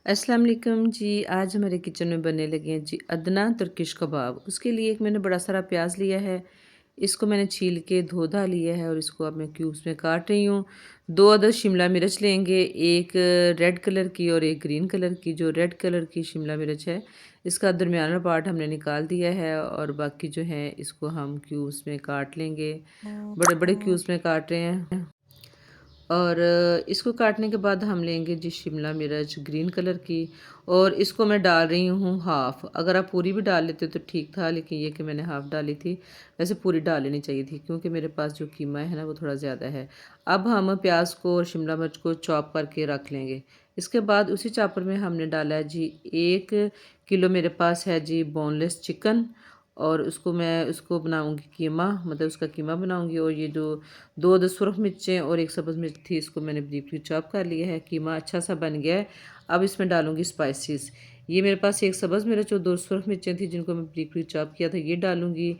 अस्सलाम वालेकुम जी। आज हमारे किचन में बनने लगे हैं जी अदना तुर्किश कबाब। उसके लिए एक मैंने बड़ा सारा प्याज लिया है। इसको मैंने छील के धो धा लिया है और इसको अब मैं क्यूब्स में काट रही हूँ। 2 अदद शिमला मिर्च लेंगे, एक रेड कलर की और एक ग्रीन कलर की। जो रेड कलर की शिमला मिर्च है, इसका दरमियाना पार्ट हमने निकाल दिया है और बाकी जो है इसको हम क्यूब्स में काट लेंगे। बड़े-बड़े क्यूब्स में काट रहे हैं। और इसको काटने के बाद हम लेंगे जी शिमला मिर्च ग्रीन कलर की, और इसको मैं डाल रही हूँ हाफ़। अगर आप पूरी भी डाल लेते तो ठीक था, लेकिन ये कि मैंने हाफ़ डाली थी। वैसे पूरी डाल लेनी चाहिए थी क्योंकि मेरे पास जो कीमा है ना वो थोड़ा ज़्यादा है। अब हम प्याज को और शिमला मिर्च को चॉप करके रख लेंगे। इसके बाद उसी चॉपर में हमने डाला है जी 1 किलो मेरे पास है जी बोनलेस चिकन, और उसको बनाऊंगी कीमा, मतलब उसका कीमा बनाऊंगी। और ये जो 2 अदद सुरख मिर्चें और एक सब्ज़ मिर्च थी, इसको मैंने ब्रीफली चॉप कर लिया है। कीमा अच्छा सा बन गया है। अब इसमें डालूंगी स्पाइसेस। ये मेरे पास एक सब्ज़ मिर्च और 2 सुरख मिर्चें थी जिनको मैं ब्रीफली चॉप किया था, ये डालूंगी।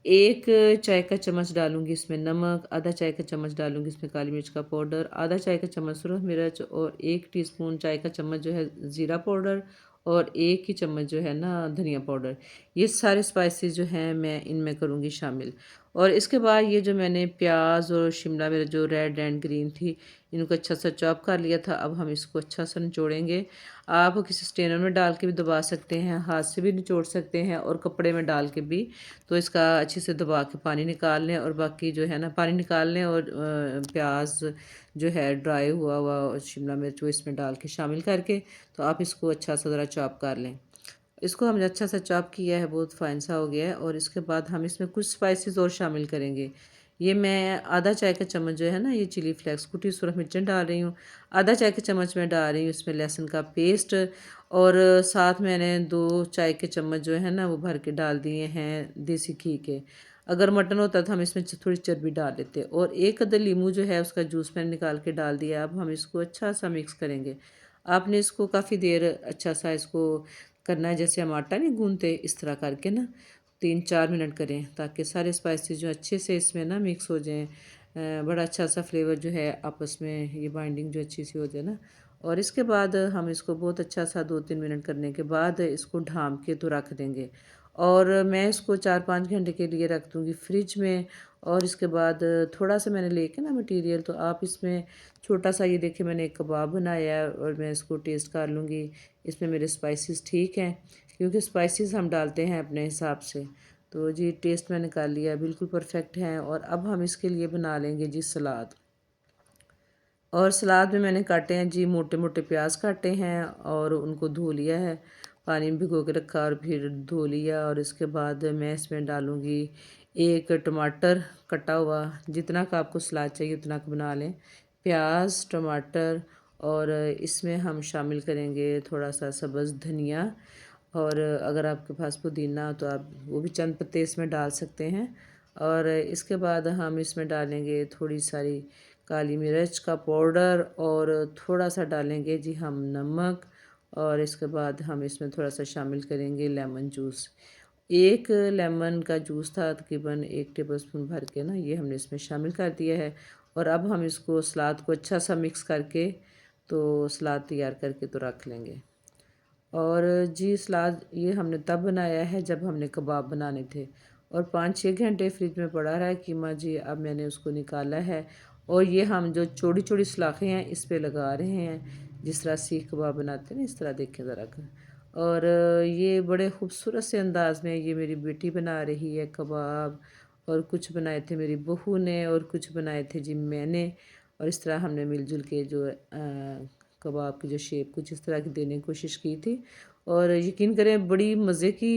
1 चाय का चम्मच डालूंगी इसमें नमक, आधा चाय का चम्मच डालूंगी इसमें काली मिर्च का पाउडर, आधा चाय का चम्मच सुरख मिर्च, और 1 टीस्पून चाय का चम्मच जो है ज़ीरा पाउडर, और 1 ही चम्मच जो है ना धनिया पाउडर। ये सारे स्पाइसेस जो हैं मैं इनमें करूँगी शामिल। और इसके बाद ये जो मैंने प्याज और शिमला मिर्च जो रेड एंड ग्रीन थी, इनको अच्छा सा चॉप कर लिया था। अब हम इसको अच्छा सा निचोड़ेंगे। आप किसी स्ट्रेनर में डाल के भी दबा सकते हैं, हाथ से भी निचोड़ सकते हैं, और कपड़े में डाल के भी। तो इसका अच्छे से दबा के पानी निकाल लें, और बाकी जो है ना पानी निकाल लें, और प्याज जो है ड्राई हुआ हुआ शिमला मिर्च वो इसमें डाल के शामिल करके, तो आप इसको अच्छा सा ज़रा चॉप कर लें। इसको हमने अच्छा सा चॉप किया है, बहुत फाइन सा हो गया है। और इसके बाद हम इसमें कुछ स्पाइसेस और शामिल करेंगे। ये मैं आधा चाय का चम्मच जो है ना ये चिली फ्लेक्स कुटी सुरख मिर्चें डाल रही हूँ। आधा चाय का चम्मच मैं डाल रही हूँ इसमें लहसुन का पेस्ट, और साथ मैंने 2 चाय के चम्मच जो है ना वो भर के डाल दिए हैं देसी घी के। अगर मटन होता तो हम इसमें थोड़ी चर्बी डाल लेते। और 1 अदद लीमू जो है उसका जूस मैंने निकाल के डाल दिया। अब हम इसको अच्छा सा मिक्स करेंगे। आपने इसको काफ़ी देर अच्छा सा इसको करना है, जैसे हम आटा नहीं गूंथते इस तरह करके ना 3-4 मिनट करें, ताकि सारे स्पाइसेस जो अच्छे से इसमें ना मिक्स हो जाएं। बड़ा अच्छा सा फ्लेवर जो है आपस में ये बाइंडिंग जो अच्छी सी हो जाए ना। और इसके बाद हम इसको बहुत अच्छा सा 2-3 मिनट करने के बाद इसको ढाँप के तो रख देंगे। और मैं इसको 4-5 घंटे के लिए रख दूँगी फ्रिज में। और इसके बाद थोड़ा सा मैंने लेके ना मटेरियल, तो आप इसमें छोटा सा ये देखिए मैंने एक कबाब बनाया है, और मैं इसको टेस्ट कर लूँगी इसमें मेरे स्पाइसेस ठीक हैं, क्योंकि स्पाइसेस हम डालते हैं अपने हिसाब से। तो जी टेस्ट मैंने कर लिया है, बिल्कुल परफेक्ट है। और अब हम इसके लिए बना लेंगे जी सलाद। और सलाद में मैंने काटे हैं जी मोटे मोटे प्याज काटे हैं, और उनको धो लिया है, पानी में भिगो के रखा और फिर धो लिया। और इसके बाद मैं इसमें डालूँगी 1 टमाटर कटा हुआ, जितना का आपको सलाद चाहिए उतना का बना लें। प्याज, टमाटर, और इसमें हम शामिल करेंगे थोड़ा सा सब्ज़ धनिया, और अगर आपके पास पुदीना हो तो आप वो भी चंद पत्ते इसमें डाल सकते हैं। और इसके बाद हम इसमें डालेंगे थोड़ी सारी काली मिर्च का पाउडर, और थोड़ा सा डालेंगे जी हम नमक। और इसके बाद हम इसमें थोड़ा सा शामिल करेंगे लेमन जूस। 1 लेमन का जूस था तकरीबन 1 टेबलस्पून भर के ना, ये हमने इसमें शामिल कर दिया है। और अब हम इसको सलाद को अच्छा सा मिक्स करके तो सलाद तैयार करके तो रख लेंगे। और जी सलाद ये हमने तब बनाया है जब हमने कबाब बनाने थे, और 5-6 घंटे फ्रिज में पड़ा रहा है कीमा जी। अब मैंने उसको निकाला है, और ये हम जो चौड़ी चौड़ी सलाखें हैं इस पे लगा रहे हैं, जिस तरह सीख कबाब बनाते हैं ना इस तरह देखें ज़रा कर। और ये बड़े खूबसूरत से अंदाज में ये मेरी बेटी बना रही है कबाब, और कुछ बनाए थे मेरी बहू ने, और कुछ बनाए थे जी मैंने। और इस तरह हमने मिलजुल के जो कबाब की जो शेप कुछ इस तरह की देने की कोशिश की थी। और यकीन करें बड़ी मज़े की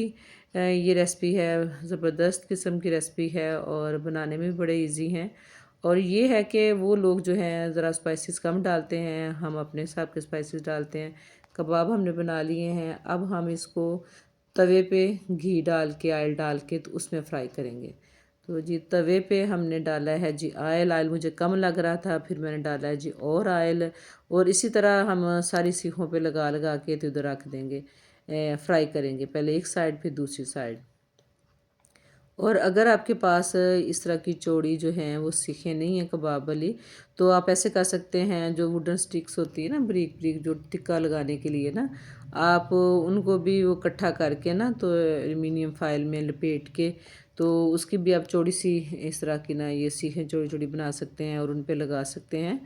ये रेसिपी है, ज़बरदस्त किस्म की रेसिपी है, और बनाने में भी बड़े इजी हैं। और ये है कि वो लोग जो हैं ज़रा स्पाइसेस कम डालते हैं, हम अपने हिसाब के स्पाइसेस डालते हैं। कबाब हमने बना लिए हैं, अब हम इसको तवे पे घी डाल के ऑयल डाल के तो उसमें फ्राई करेंगे। तो जी तवे पे हमने डाला है जी ऑयल। ऑयल मुझे कम लग रहा था, फिर मैंने डाला है जी और ऑयल। और इसी तरह हम सारी सीखों पे लगा लगा के तो उधर रख देंगे, फ्राई करेंगे, पहले एक साइड फिर दूसरी साइड। और अगर आपके पास इस तरह की चौड़ी जो हैं वो सीखें नहीं हैं कबाब वाली, तो आप ऐसे कर सकते हैं, जो वुडन स्टिक्स होती है ना, बारीक बारीक जो टिक्का लगाने के लिए ना, आप उनको भी वो इकट्ठा करके ना, तो एल्युमिनियम फाइल में लपेट के, तो उसकी भी आप चौड़ी सी इस तरह की ना ये सीखें चौड़ी चौड़ी बना सकते हैं और उन पे लगा सकते हैं।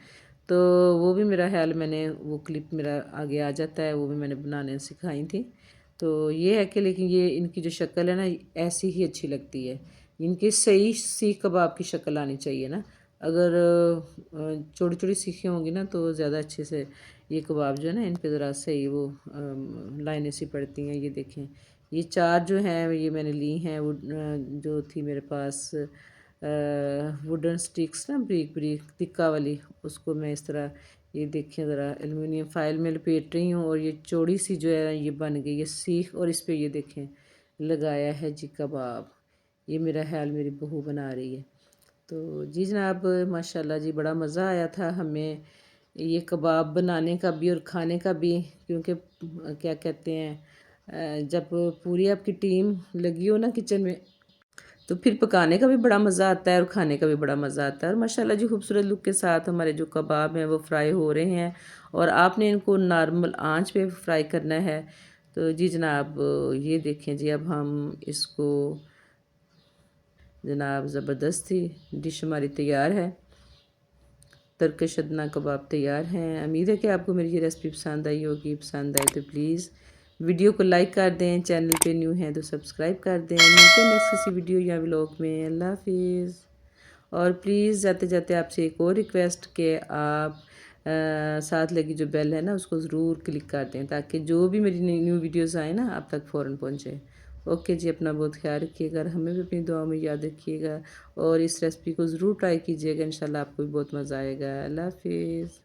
तो वो भी मेरा ख्याल, मैंने वो क्लिप मेरा आगे आ जाता है, वो भी मैंने बनाने सिखाई थी। तो ये है कि लेकिन ये इनकी जो शक्ल है ना, ऐसी ही अच्छी लगती है। इनकी सही सीख कबाब की शक्ल आनी चाहिए ना। अगर चौड़ी चौड़ी सीखें होंगी ना, तो ज़्यादा अच्छे से ये कबाब जो है ना, इन पे ज़रा सही वो लाइनें सी पड़ती हैं। ये देखें, ये 4 जो हैं ये मैंने ली हैं, वो जो थी मेरे पास वुडन स्टिक्स ना, बारीक बारीक तिक्का वाली, उसको मैं इस तरह, ये देखिए ज़रा, एल्युमिनियम फाइल में लपेट रही हूँ और ये चौड़ी सी जो है ये बन गई है सीख, और इस पे ये देखें लगाया है जी कबाब। ये मेरा ख्याल मेरी बहू बना रही है। तो जी जनाब, माशाल्लाह जी, बड़ा मज़ा आया था हमें ये कबाब बनाने का भी और खाने का भी, क्योंकि क्या कहते हैं, जब पूरी आपकी टीम लगी हो ना किचन में, तो फिर पकाने का भी बड़ा मज़ा आता है और खाने का भी बड़ा मज़ा आता है। और माशाल्लाह जी, खूबसूरत लुक के साथ हमारे जो कबाब हैं वो फ्राई हो रहे हैं, और आपने इनको नॉर्मल आंच पे फ्राई करना है। तो जी जनाब, ये देखें जी, अब हम इसको जनाब, ज़बरदस्त ही डिश हमारी तैयार है। तुर्किश अदना कबाब तैयार हैं। उम्मीद है कि आपको मेरी ये रेसिपी पसंद आई होगी। पसंद आए तो प्लीज़ वीडियो को लाइक कर दें, चैनल पे न्यू हैं तो सब्सक्राइब कर दें। मिलते हैं नेक्स्ट किसी वीडियो या व्लॉग में। अल्लाह हाफिज़। और प्लीज़ जाते जाते आपसे एक और रिक्वेस्ट कि आप साथ लगी जो बेल है ना, उसको ज़रूर क्लिक कर दें, ताकि जो भी मेरी न्यू वीडियोज़ आए ना, आप तक फ़ौरन पहुँचे। ओके जी, अपना बहुत ख्याल रखिएगा, और हमें भी अपनी दुआओं में याद रखिएगा, और इस रेसिपी को ज़रूर ट्राई कीजिएगा। इंशाल्लाह आपको भी बहुत मज़ा आएगा। अल्लाह हाफिज़।